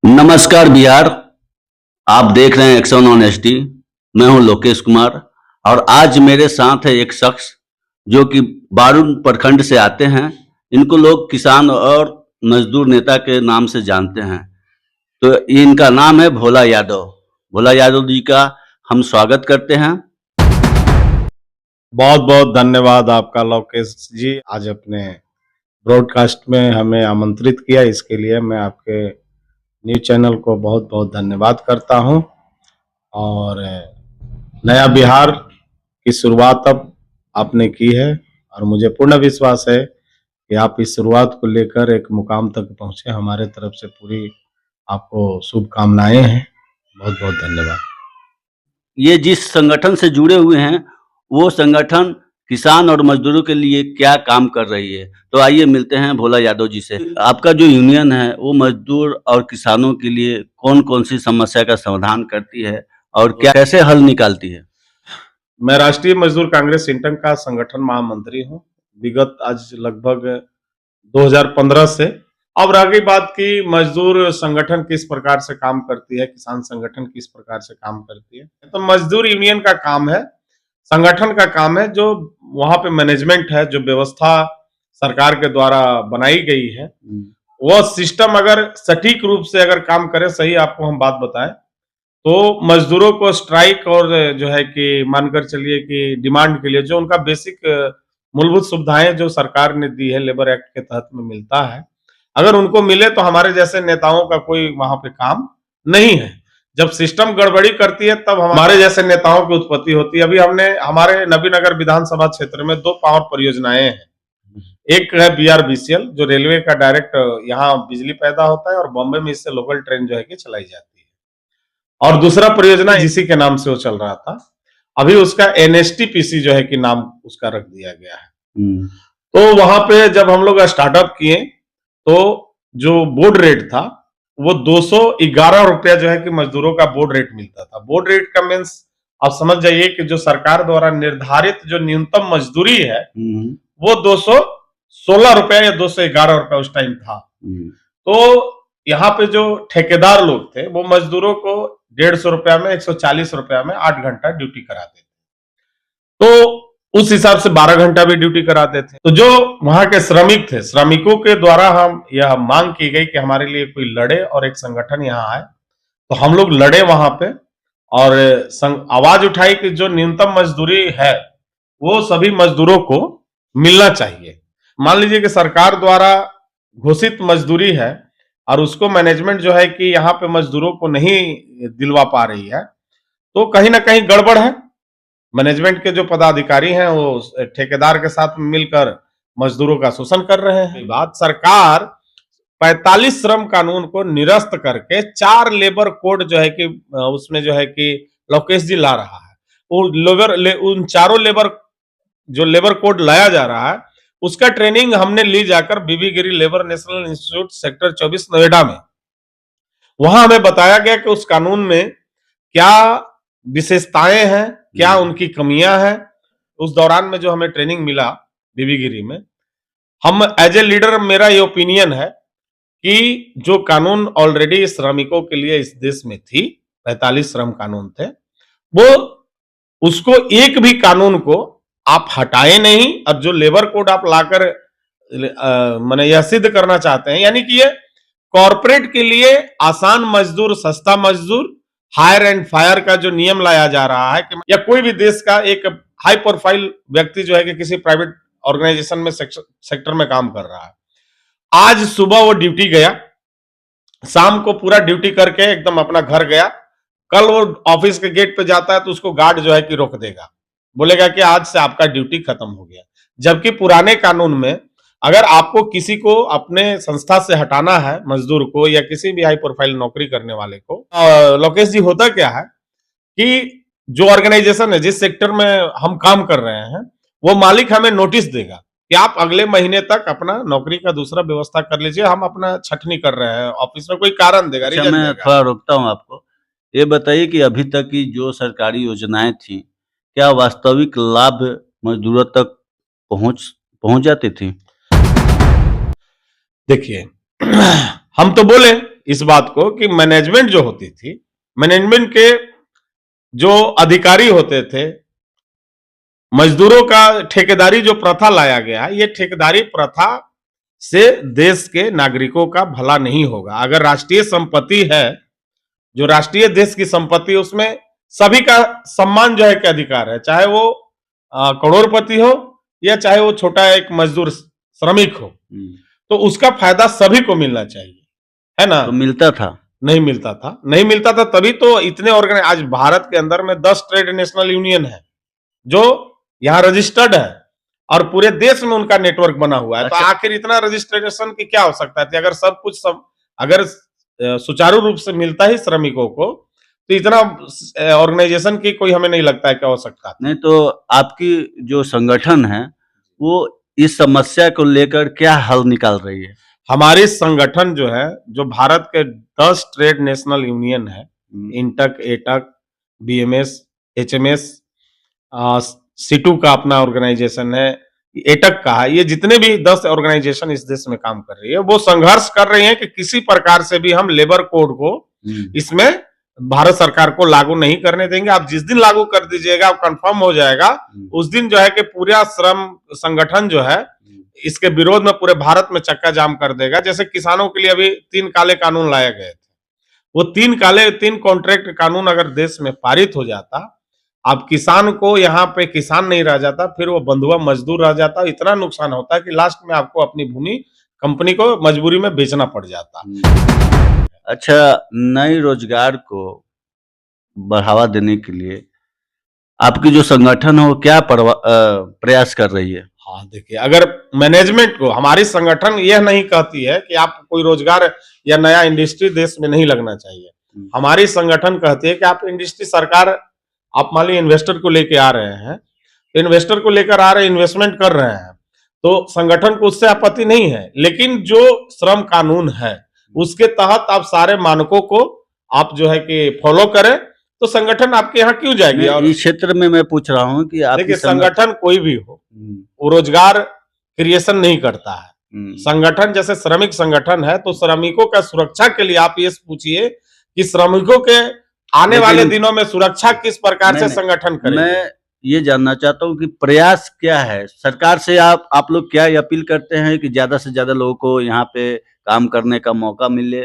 नमस्कार बिहार। आप देख रहे हैं एक्शन ऑन एचडी। मैं हूं लोकेश कुमार और आज मेरे साथ है एक शख्स जो कि बारून प्रखंड से आते हैं। इनको लोग किसान और मजदूर नेता के नाम से जानते हैं। तो इनका नाम है भोला यादव। भोला यादव जी का हम स्वागत करते हैं। बहुत बहुत धन्यवाद आपका लोकेश जी, आज अपने ब्रॉडकास्ट में हमें आमंत्रित किया। इसके लिए मैं आपके न्यूज चैनल को बहुत बहुत धन्यवाद करता हूं। और नया बिहार की शुरुआत अब आपने की है और मुझे पूर्ण विश्वास है कि आप इस शुरुआत को लेकर एक मुकाम तक पहुंचे। हमारे तरफ से पूरी आपको शुभकामनाएं हैं। बहुत बहुत धन्यवाद। ये जिस संगठन से जुड़े हुए हैं वो संगठन किसान और मजदूरों के लिए क्या काम कर रही है, तो आइए मिलते हैं भोला यादव जी से। आपका जो यूनियन है वो मजदूर और किसानों के लिए कौन कौन सी समस्या का समाधान करती है और क्या कैसे हल निकालती है? मैं राष्ट्रीय मजदूर कांग्रेस इंटन का संगठन महामंत्री हूं विगत आज लगभग 2015 से। अब रह गई बात की मजदूर संगठन किस प्रकार से काम करती है, किसान संगठन किस प्रकार से काम करती है, तो मजदूर यूनियन का काम है, संगठन का काम है। जो वहां पे मैनेजमेंट है, जो व्यवस्था सरकार के द्वारा बनाई गई है, वो सिस्टम अगर सटीक रूप से अगर काम करे, सही आपको हम बात बताएं तो मजदूरों को स्ट्राइक और जो है कि मानकर चलिए कि डिमांड के लिए जो उनका बेसिक मूलभूत सुविधाएं जो सरकार ने दी है लेबर एक्ट के तहत में मिलता है, अगर उनको मिले तो हमारे जैसे नेताओं का कोई वहां पे काम नहीं है। जब सिस्टम गड़बड़ी करती है तब हमारे जैसे नेताओं की उत्पत्ति होती है। अभी हमने हमारे नबीनगर विधानसभा क्षेत्र में 2 पावर परियोजनाएं हैं। एक है BRBCL जो रेलवे का डायरेक्ट यहाँ बिजली पैदा होता है और बॉम्बे में इससे लोकल ट्रेन जो है कि चलाई जाती है, और दूसरा परियोजना इसी के नाम से वो चल रहा था। अभी उसका NSTPC जो है कि नाम उसका रख दिया गया है। तो वहां पे जब हम लोग स्टार्टअप किए तो जो बोर्ड रेट था वो 211 रुपया जो है कि मजदूरों का बोर्ड रेट मिलता था। बोर्ड रेट का मीन्स आप समझ जाइए कि जो सरकार द्वारा निर्धारित जो न्यूनतम मजदूरी है वो 216 रुपया या 211 रुपया उस टाइम था। तो यहाँ पे जो ठेकेदार लोग थे वो मजदूरों को 150 रुपया में 140 रुपया में 8 घंटा ड्यूटी कराते थे। तो उस हिसाब से 12 घंटा भी ड्यूटी कराते थे। तो जो वहां के श्रमिक थे, श्रमिकों के द्वारा हम यह मांग की गई कि हमारे लिए कोई लड़े और एक संगठन यहाँ आए। तो हम लोग लड़े वहां पे और आवाज उठाई कि जो न्यूनतम मजदूरी है वो सभी मजदूरों को मिलना चाहिए। मान लीजिए कि सरकार द्वारा घोषित मजदूरी है और उसको मैनेजमेंट जो है कि यहाँ पे मजदूरों को नहीं दिलवा पा रही है, तो कहीं ना कहीं गड़बड़ है। मैनेजमेंट के जो पदाधिकारी हैं वो ठेकेदार के साथ मिलकर मजदूरों का शोषण कर रहे हैं। बात सरकार 45 श्रम कानून को निरस्त करके 4 लेबर कोड जो है कि उसमें जो है कि लोकेश जी ला रहा है। उन चारों लेबर कोड लाया जा रहा है, उसका ट्रेनिंग हमने ली जाकर V V Giri labour national institute sector 24 Noida में। वहां हमें बताया गया कि उस कानून में क्या विशेषताएं हैं, क्या उनकी कमियां हैं। उस दौरान में जो हमें ट्रेनिंग मिला बीबी गिरी में, हम एज ए लीडर मेरा ये ओपिनियन है कि जो कानून ऑलरेडी श्रमिकों के लिए इस देश में थी, 45 श्रम कानून थे, वो उसको एक भी कानून को आप हटाए नहीं और जो लेबर कोड आप लाकर मैंने यह सिद्ध करना चाहते हैं, यानी कि ये कॉर्पोरेट के लिए आसान मजदूर, सस्ता मजदूर, हायर एंड फायर का जो नियम लाया जा रहा है कि या कोई भी देश का एक हाई प्रोफाइल व्यक्ति जो है कि किसी प्राइवेट ऑर्गेनाइजेशन में सेक्टर में काम कर रहा है, आज सुबह वो ड्यूटी गया, शाम को पूरा ड्यूटी करके एकदम अपना घर गया, कल वो ऑफिस के गेट पे जाता है तो उसको गार्ड जो है कि रोक देगा, बोलेगा कि आज से आपका ड्यूटी खत्म हो गया। जबकि पुराने कानून में अगर आपको किसी को अपने संस्था से हटाना है, मजदूर को या किसी भी हाई प्रोफाइल नौकरी करने वाले को, लोकेश जी होता क्या है कि जो ऑर्गेनाइजेशन है, जिस सेक्टर में हम काम कर रहे हैं, वो मालिक हमें नोटिस देगा कि आप अगले महीने तक अपना नौकरी का दूसरा व्यवस्था कर लीजिए, हम अपना छटनी कर रहे हैं, ऑफिस में कोई कारण देगा। अच्छा, मैं थोड़ा रोकता हूँ आपको। ये बताइए कि अभी तक की जो सरकारी योजनाएं थी, क्या वास्तविक लाभ मजदूरों तक पहुंच जाती थी? देखिए हम तो बोले इस बात को कि मैनेजमेंट जो होती थी, मैनेजमेंट के जो अधिकारी होते थे, मजदूरों का ठेकेदारी जो प्रथा लाया गया है, ये ठेकेदारी प्रथा से देश के नागरिकों का भला नहीं होगा। अगर राष्ट्रीय संपत्ति है, जो राष्ट्रीय देश की संपत्ति, उसमें सभी का सम्मान जो है के अधिकार है, चाहे वो करोड़पति हो या चाहे वो छोटा एक मजदूर श्रमिक हो, तो उसका फायदा सभी को मिलना चाहिए, है ना? तो मिलता था? नहीं मिलता था, नहीं मिलता था, तभी तो इतने आज भारत के अंदर में 10 ट्रेड नेशनल यूनियन है जो यहाँ रजिस्टर्ड है और पूरे देश में उनका नेटवर्क बना हुआ है। अच्छा। तो आखिर इतना रजिस्ट्रेशन की क्या आवश्यकता थी? अगर सब कुछ अगर सुचारू रूप से मिलता ही श्रमिकों को, तो इतना ऑर्गेनाइजेशन की कोई हमें नहीं लगता है कि आवश्यकता थी। नहीं, तो आपकी जो संगठन है वो इस समस्या को लेकर क्या हल निकाल रही है? हमारी संगठन जो है, जो भारत के 10 ट्रेड नेशनल यूनियन है, इंटक, एटक, बीएमएस, एचएमएस, सीटू का अपना ऑर्गेनाइजेशन है, एटक का है, ये जितने भी 10 ऑर्गेनाइजेशन इस देश में काम कर रही है, वो संघर्ष कर रही है कि किसी प्रकार से भी हम लेबर कोड को इसमें भारत सरकार को लागू नहीं करने देंगे। आप जिस दिन लागू कर दीजिएगा, कंफर्म हो जाएगा, उस दिन जो है कि पूरा श्रम संगठन जो है इसके विरोध में पूरे भारत में चक्का जाम कर देगा। जैसे किसानों के लिए अभी 3 काले कानून लाए गए थे, वो 3 कॉन्ट्रैक्ट कानून अगर देश में पारित हो जाता, अब किसान को यहाँ पे किसान नहीं रह जाता, फिर वो बंधुआ मजदूर रह जाता, इतना नुकसान होता कि लास्ट में आपको अपनी भूमि कंपनी को मजबूरी में बेचना पड़ जाता। अच्छा, नए रोजगार को बढ़ावा देने के लिए आपकी जो संगठन हो क्या प्रयास कर रही है? हाँ, देखिए, अगर मैनेजमेंट को, हमारी संगठन यह नहीं कहती है कि आप कोई रोजगार या नया इंडस्ट्री देश में नहीं लगना चाहिए। हमारी संगठन कहती है कि आप इंडस्ट्री, सरकार, आप मान लीजिए इन्वेस्टर को लेके आ रहे हैं, तो इन्वेस्टर को लेकर आ रहे हैं, इन्वेस्टमेंट कर रहे हैं, तो संगठन को उससे आपत्ति नहीं है, लेकिन जो श्रम कानून है उसके तहत आप सारे मानकों को आप जो है कि फॉलो करें, तो संगठन आपके यहाँ क्यों जाएगी? और इस क्षेत्र में मैं पूछ रहा हूँ कि देखिए, संगठन कोई भी हो, वो रोजगार क्रिएशन नहीं करता है। संगठन जैसे श्रमिक संगठन है, तो श्रमिकों का सुरक्षा के लिए आप ये पूछिए कि श्रमिकों के आने वाले दिनों में सुरक्षा किस प्रकार से संगठन करेगा। मैं ये जानना चाहता हूँ कि प्रयास क्या है सरकार से? आप लोग क्या अपील करते हैं कि ज्यादा से ज्यादा लोगों को यहाँ पे काम करने का मौका मिले,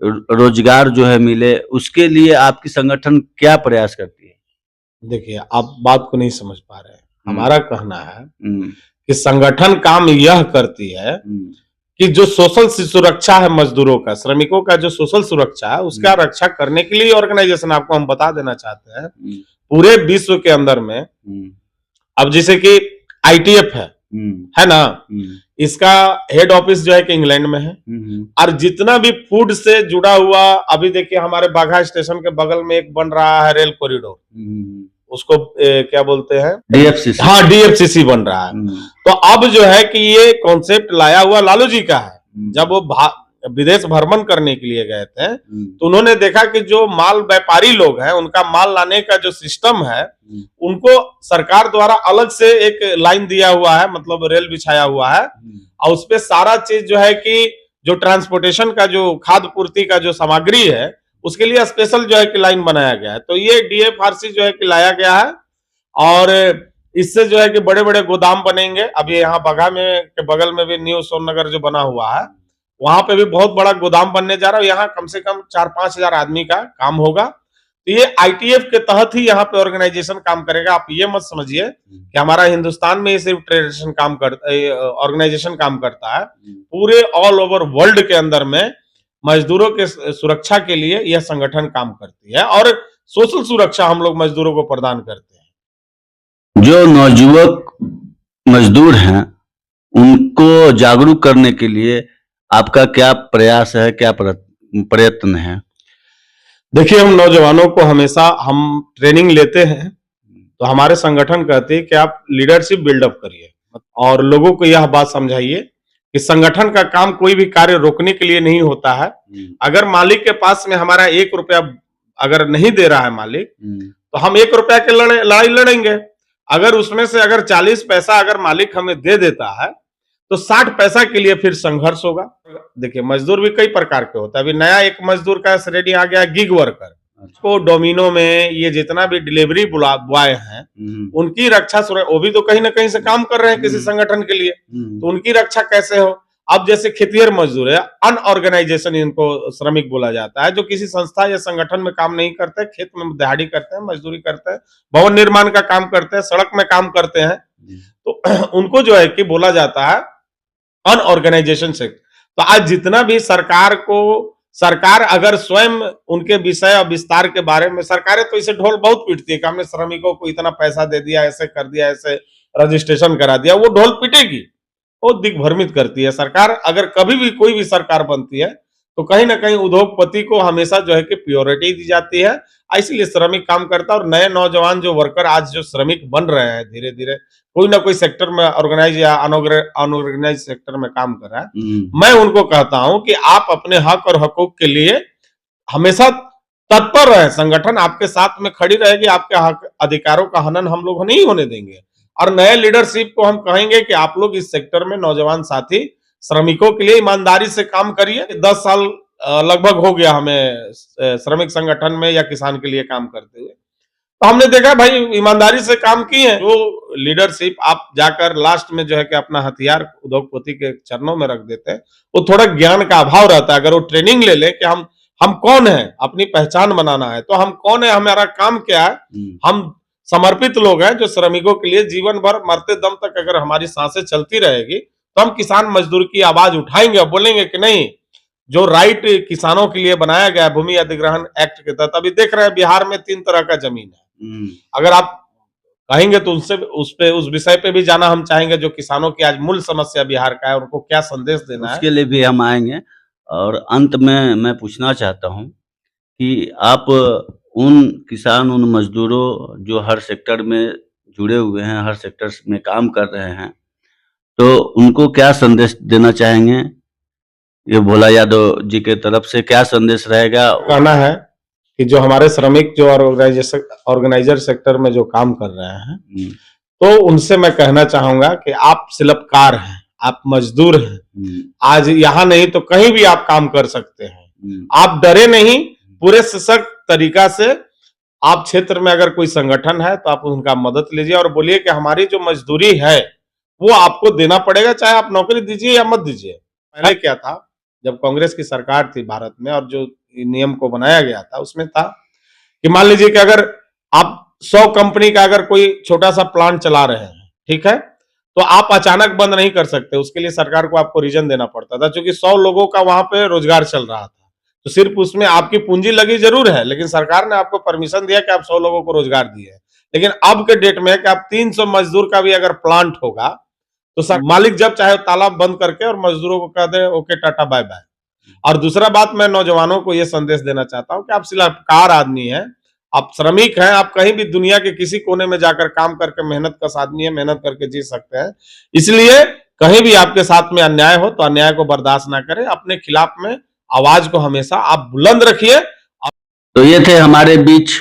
रोजगार जो है मिले, उसके लिए आपकी संगठन क्या प्रयास करती है? देखिए, आप बात को नहीं समझ पा रहे हैं। हमारा कहना है कि संगठन काम यह करती है कि जो सोशल सुरक्षा है मजदूरों का, श्रमिकों का जो सोशल सुरक्षा है, उसका रक्षा करने के लिए ऑर्गेनाइजेशन, आपको हम बता देना चाहते हैं, पूरे विश्व के अंदर में, अब जैसे कि आईटीएफ है ना, इसका हेड ऑफिस जो है कि इंग्लैंड में है, और जितना भी फूड से जुड़ा हुआ, अभी देखिए हमारे बाघा स्टेशन के बगल में एक बन रहा है रेल कॉरिडोर, उसको क्या बोलते हैं, डीएफसीसी। हाँ, डीएफसीसी बन रहा है। तो अब जो है कि ये कॉन्सेप्ट लाया हुआ लालू जी का है। जब वो विदेश भ्रमण करने के लिए गए थे, तो उन्होंने देखा कि जो माल व्यापारी लोग हैं, उनका माल लाने का जो सिस्टम है, उनको सरकार द्वारा अलग से एक लाइन दिया हुआ है, मतलब रेल बिछाया हुआ है, और उस पे सारा चीज जो है कि जो ट्रांसपोर्टेशन का, जो खाद्य पूर्ति का जो सामग्री है, उसके लिए स्पेशल जो है कि लाइन बनाया गया है। तो ये डीएफआरसी जो है कि लाया गया है, और इससे जो है कि बड़े बड़े गोदाम बनेंगे। अभी यहाँ बघा में के बगल में भी न्यू सोननगर जो बना हुआ है, वहां पे भी बहुत बड़ा गोदाम बनने जा रहा है। यहाँ कम से कम 4-5 हजार आदमी का काम होगा। तो ये आईटीएफ के तहत ही यहाँ पे ऑर्गेनाइजेशन काम करेगा। आप ये मत समझिए कि हमारा हिंदुस्तान में सिर्फ ट्रेडिशन काम करता है, ऑर्गेनाइजेशन काम करता है। पूरे ऑल ओवर वर्ल्ड के अंदर में मजदूरों के सुरक्षा के लिए यह संगठन काम करती है, और सोशल सुरक्षा हम लोग मजदूरों को प्रदान करते हैं। जो नौजुवक मजदूर हैं, उनको जागरूक करने के लिए आपका क्या प्रयास है, क्या प्रयत्न है? देखिए, हम नौजवानों को हमेशा हम ट्रेनिंग लेते हैं, तो हमारे संगठन कहते हैं कि आप लीडरशिप बिल्डअप करिए और लोगों को यह बात समझाइए कि संगठन का काम कोई भी कार्य रोकने के लिए नहीं होता है। अगर मालिक के पास में हमारा 1 रुपया अगर नहीं दे रहा है मालिक, तो हम 1 रुपया के लड़ाई लड़ेंगे। अगर उसमें से अगर 40 पैसा अगर मालिक हमें दे देता है, तो 60 पैसा के लिए फिर संघर्ष होगा। देखिए मजदूर भी कई प्रकार के होता है। अभी नया एक मजदूर का श्रेणी आ गया गिग वर्कर। को डोमिनो में ये जितना भी डिलीवरी बॉय हैं उनकी रक्षा वो भी तो कहीं ना कहीं से काम कर रहे हैं किसी संगठन के लिए, तो उनकी रक्षा कैसे हो। अब जैसे खेतिहर मजदूर है, अनऑर्गेनाइजेशन इनको श्रमिक बोला जाता है, जो किसी संस्था या संगठन में काम नहीं करते, खेत में दिहाड़ी करते हैं, मजदूरी करते हैं, भवन निर्माण का काम करते हैं, सड़क में काम करते हैं, तो उनको जो है कि बोला जाता है अनऑर्गेनाइजेशन सेक्टर। तो आज जितना भी सरकार अगर स्वयं उनके विषय और विस्तार के बारे में, सरकारें तो इसे ढोल बहुत पीटती है कि हमने श्रमिकों को इतना पैसा दे दिया, ऐसे कर दिया, ऐसे रजिस्ट्रेशन करा दिया, वो ढोल पीटेगी, वो दिग्भ्रमित करती है सरकार। अगर कभी भी कोई भी सरकार बनती है तो कहीं ना कहीं उद्योगपति को हमेशा जो है कि प्योरिटी दी जाती है, इसलिए श्रमिक काम करता है। और नए नौजवान जो वर्कर आज जो श्रमिक बन रहे हैं, धीरे धीरे कोई ना कोई सेक्टर में ऑर्गेनाइज या अनऑर्गेनाइज सेक्टर में काम कर रहा है, मैं उनको कहता हूं कि आप अपने हक और हकूक के लिए हमेशा तत्पर रहे। संगठन आपके साथ में खड़ी रहेगी, आपके हक अधिकारों का हनन हम लोग नहीं होने देंगे। और नए लीडरशिप को हम कहेंगे कि आप लोग इस सेक्टर में नौजवान साथी श्रमिकों के लिए ईमानदारी से काम करिए। 10 साल लगभग हो गया हमें श्रमिक संगठन में या किसान के लिए काम करते हुए, तो हमने देखा भाई ईमानदारी से काम किए। जो लीडरशिप आप जाकर लास्ट में जो है कि अपना हथियार उद्योगपति के चरणों में रख देते हैं, वो थोड़ा ज्ञान का अभाव रहता है। अगर वो ट्रेनिंग ले ले कि हम कौन है, अपनी पहचान बनाना है, तो हम कौन है, हमारा काम क्या है, हम समर्पित लोग हैं जो श्रमिकों के लिए जीवन भर मरते दम तक अगर हमारी सांसें चलती रहेगी तो हम किसान मजदूर की आवाज उठाएंगे और बोलेंगे कि नहीं, जो राइट किसानों के लिए बनाया गया है भूमि अधिग्रहण एक्ट के तहत। अभी देख रहे हैं बिहार में 3 तरह का जमीन है, अगर आप कहेंगे तो उस विषय पे भी जाना हम चाहेंगे, जो किसानों की आज मूल समस्या बिहार का है, उनको क्या संदेश देना है, उसके लिए भी हम आएंगे। और अंत में मैं पूछना चाहता हूं कि आप उन किसान, उन मजदूरों जो हर सेक्टर में जुड़े हुए हैं, हर सेक्टर में काम कर रहे हैं, तो उनको क्या संदेश देना चाहेंगे? ये भोला यादव जी के तरफ से क्या संदेश रहेगा? कहना है कि जो हमारे श्रमिक जो ऑर्गेनाइजर सेक्टर में जो काम कर रहे हैं, तो उनसे मैं कहना चाहूंगा कि आप शिल्पकार हैं, आप मजदूर हैं, आज यहाँ नहीं तो कहीं भी आप काम कर सकते हैं। आप डरे नहीं, पूरे सशक्त तरीका से आप क्षेत्र में अगर कोई संगठन है तो आप उनका मदद लीजिए और बोलिए कि हमारी जो मजदूरी है वो आपको देना पड़ेगा, चाहे आप नौकरी दीजिए या मत दीजिए। पहले क्या था, जब कांग्रेस की सरकार थी भारत में और जो नियम को बनाया गया था, उसमें था कि मान लीजिए कि अगर आप 100 कंपनी का अगर कोई छोटा सा प्लांट चला रहे हैं, ठीक है, तो आप अचानक बंद नहीं कर सकते, उसके लिए सरकार को आपको रीजन देना पड़ता था, क्योंकि 100 लोगों का वहां पे रोजगार चल रहा था। तो सिर्फ उसमें आपकी पूंजी लगी जरूर है, लेकिन सरकार ने आपको परमिशन दिया कि आप 100 लोगों को रोजगार दिए। लेकिन अब के डेट में कि आप 300 मजदूर का भी अगर प्लांट होगा तो मालिक जब चाहे ताला बंद करके और मजदूरों को कह दे ओके टाटा बाय बाय। और दूसरा बात, मैं नौजवानों को यह संदेश देना चाहता हूं कि आप शिल्पकार आदमी हैं, आप श्रमिक हैं, आप कहीं भी दुनिया के किसी कोने में जाकर काम करके मेहनत कश आदमी है, मेहनत करके जी सकते हैं। इसलिए कहीं भी आपके साथ में अन्याय हो तो अन्याय को बर्दाश्त ना करें, अपने खिलाफ में आवाज को हमेशा आप बुलंद रखिए। तो ये थे हमारे बीच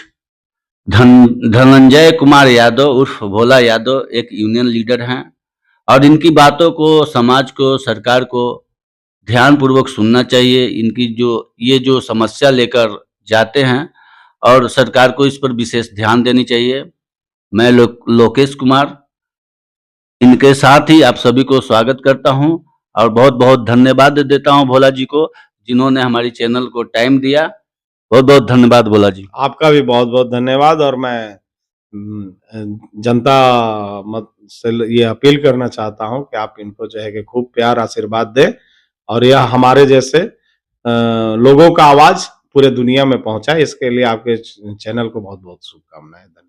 धनंजय कुमार यादव उर्फ भोला यादव, एक यूनियन लीडर हैं, और इनकी बातों को समाज को, सरकार को ध्यान पूर्वक सुनना चाहिए। इनकी ये जो समस्या लेकर जाते हैं और सरकार को इस पर विशेष ध्यान देनी चाहिए। मैं लोकेश कुमार इनके साथ ही आप सभी को स्वागत करता हूं और बहुत बहुत धन्यवाद देता हूं भोला जी को, जिन्होंने हमारी चैनल को टाइम दिया। बहुत बहुत धन्यवाद भोला जी। आपका भी बहुत बहुत धन्यवाद। और मैं जनता से ये अपील करना चाहता हूं कि आप इनको जो है कि खूब प्यार आशीर्वाद दें और यह हमारे जैसे लोगों का आवाज पूरे दुनिया में पहुंचाए। इसके लिए आपके चैनल को बहुत बहुत शुभकामनाएं। धन्यवाद।